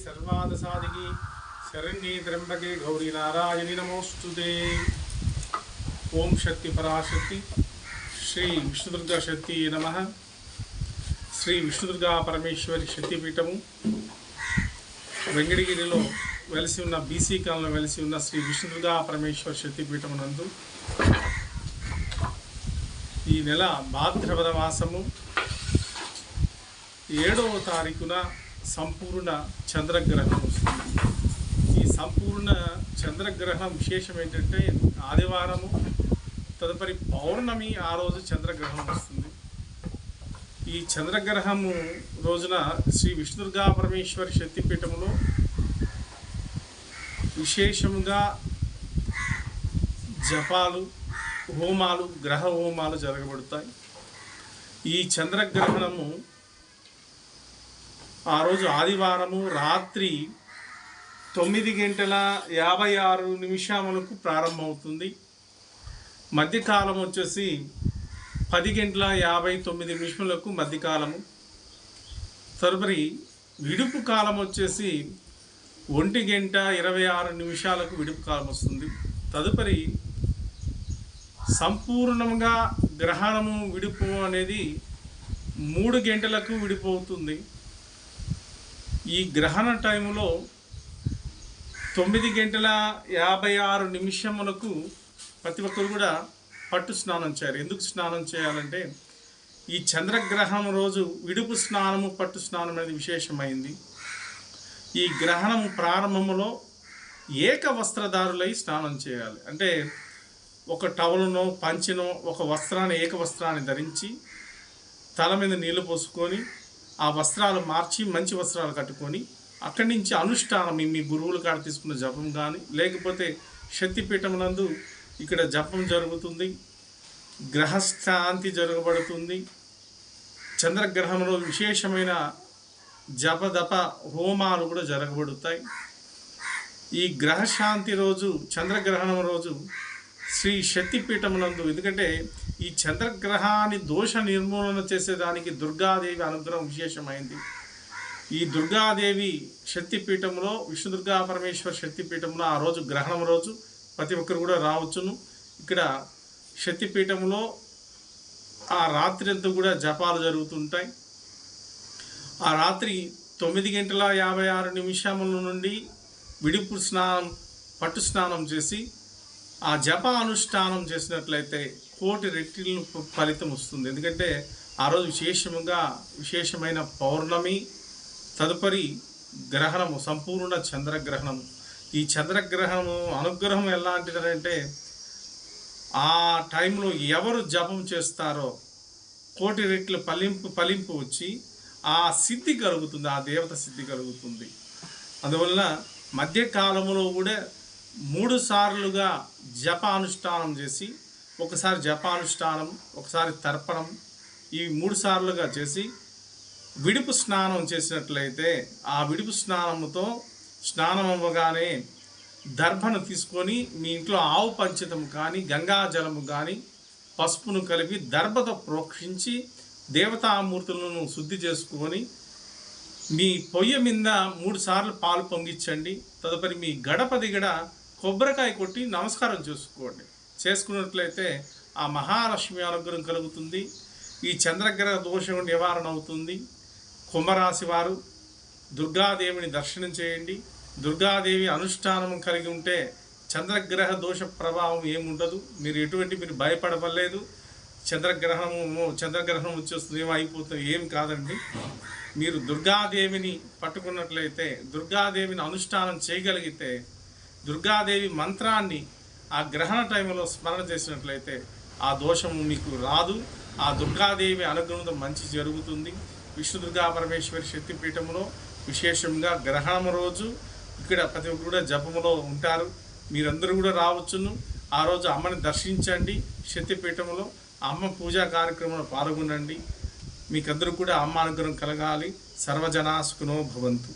सर्वादसादिकी शरण्ये त्र्यंबके गौरी नारायणी नमोस्तुते। ओम शक्ति पराशक्ति श्री विष्णुदुर्गा शक्ति नमः। श्री विष्णुदुर्गा परमेश्वरी शक्तिपीठము వెంకటగిరిలో వెలిసి ఉన్న బీసీ కాలంలో వెలిసి ఉన్న శ్రీ విష్ణుదుర్గా పరమేశ్వర శక్తిపీఠము నందు ఈ నెల భాద్రపద మాసము 7వ తారీఖున సంపూర్ణ చంద్రగ్రహణం వస్తుంది. ఈ సంపూర్ణ చంద్రగ్రహణం విశేషం ఏంటంటే ఆదివారము తదుపరి పౌర్ణమి ఆ రోజు చంద్రగ్రహణం వస్తుంది. ఈ చంద్రగ్రహము రోజున శ్రీ విష్ణుదుర్గా పరమేశ్వరి శక్తిపీఠములో విశేషముగా జపాలు, హోమాలు, గ్రహ హోమాలు జరగబడతాయి. ఈ చంద్రగ్రహణము ఆ రోజు ఆదివారము రాత్రి 9:56 ప్రారంభమవుతుంది. మధ్యకాలం వచ్చేసి 10:59 మధ్యకాలము. తదుపరి విడుపు కాలం వచ్చేసి 1:26 విడుపు కాలం వస్తుంది. తదుపరి సంపూర్ణంగా గ్రహణము విడుపు అనేది 3 గంటలకు విడుపు అవుతుంది. ఈ గ్రహణ టైంలో 9:56 ప్రతి ఒక్కరు కూడా పట్టు స్నానం చేయాలి. ఎందుకు స్నానం చేయాలంటే ఈ చంద్రగ్రహణం రోజు విడుపు స్నానము, పట్టు స్నానం అనేది విశేషమైంది. ఈ గ్రహణం ప్రారంభంలో ఏక వస్త్రధారులై స్నానం చేయాలి. అంటే ఒక టవలునో పంచినో ఒక వస్త్రాన్ని, ఏక వస్త్రాన్ని ధరించి తల మీద నీళ్లు పోసుకొని ఆ వస్త్రాలు మార్చి మంచి వస్త్రాలు కట్టుకొని అక్కడి నుంచి అనుష్ఠానం మీ గురువుల కాడ తీసుకున్న జపం కానీ లేకపోతే శక్తిపీఠం నందు ఇక్కడ జపం జరుగుతుంది, గ్రహశాంతి జరగబడుతుంది. చంద్రగ్రహంలో విశేషమైన జపదప హోమాలు కూడా జరగబడుతాయి. ఈ గ్రహశాంతి రోజు, చంద్రగ్రహణం రోజు శ్రీ శక్తిపీఠం నందు, ఎందుకంటే ఈ చంద్రగ్రహాన్ని దోష నిర్మూలన చేసేదానికి దుర్గాదేవి అనుగ్రహం విశేషమైంది. ఈ దుర్గాదేవి శక్తిపీఠంలో, విష్ణుదుర్గా పరమేశ్వర శక్తిపీఠంలో ఆ రోజు గ్రహణం రోజు ప్రతి ఒక్కరు కూడా రావచ్చును. ఇక్కడ శక్తిపీఠంలో ఆ రాత్రి అంతా కూడా జపాలు జరుగుతుంటాయి. ఆ రాత్రి 9:56 నుండి విడుపు స్నానం, పట్టు స్నానం చేసి ఆ జప అనుష్ఠానం చేసినట్లయితే 1,000,000 రెట్టిల ఫలితం వస్తుంది. ఎందుకంటే ఆ రోజు విశేషమైన పౌర్ణమి, తదుపరి గ్రహణము, సంపూర్ణ చంద్రగ్రహణము. ఈ చంద్రగ్రహణము అనుగ్రహం ఎలాంటిదంటే ఆ టైంలో ఎవరు జపం చేస్తారో 1,000,000 రెట్ల ఫలింపు వచ్చి ఆ సిద్ధి కలుగుతుంది, ఆ దేవత సిద్ధి కలుగుతుంది. అందువలన మధ్యకాలంలో కూడా 3 సార్లుగా జపానుష్ఠానం చేసి, ఒకసారి జపానుష్ఠానం, ఒకసారి తర్పణం, ఈ 3 సార్లుగా చేసి విడుపు స్నానం చేసినట్లయితే ఆ విడుపు స్నానముతో స్నానం అవ్వగానే దర్భను తీసుకొని మీ ఇంట్లో ఆవు పంచితము కానీ గంగాజలము కానీ పసుపును కలిపి దర్భతో ప్రోక్షించి దేవతామూర్తులను శుద్ధి చేసుకొని మీ పొయ్యి మీద 3 సార్లు పాలు పొంగించండి. తదుపరి మీ గడప దిగడ కొబ్బరికాయ కొట్టి నమస్కారం చేసుకున్నట్లయితే ఆ మహాలక్ష్మి అనుగ్రహం కలుగుతుంది. ఈ చంద్రగ్రహ దోషం నివారణ అవుతుంది. కుంభరాశి వారు దుర్గాదేవిని దర్శనం చేయండి. దుర్గాదేవి అనుష్ఠానం కలిగి ఉంటే చంద్రగ్రహ దోష ప్రభావం ఏముండదు. మీరు భయపడవలేదు. చంద్రగ్రహణం వచ్చేస్తుంది, ఏమైపోతుంది, ఏం కాదండి. మీరు దుర్గాదేవిని పట్టుకున్నట్లయితే, దుర్గాదేవిని అనుష్ఠానం చేయగలిగితే, దుర్గాదేవి మంత్రాన్ని ఆ గ్రహణ టైంలో స్మరణ చేసినట్లయితే ఆ దోషము మీకు రాదు. ఆ దుర్గాదేవి అనుగ్రహంతో మంచి జరుగుతుంది. విష్ణుదుర్గా పరమేశ్వరి శక్తిపీఠంలో విశేషంగా గ్రహణం రోజు ఇక్కడ ప్రతి ఒక్కరు కూడా జపములో ఉంటారు. మీరందరూ కూడా రావచ్చును. ఆ రోజు అమ్మని దర్శించండి. శక్తిపీఠంలో అమ్మ పూజా కార్యక్రమంలో పాల్గొనండి. మీకందరూ కూడా అమ్మ అనుగ్రహం కలగాలి. సర్వజనా సుఖినో భవంతు.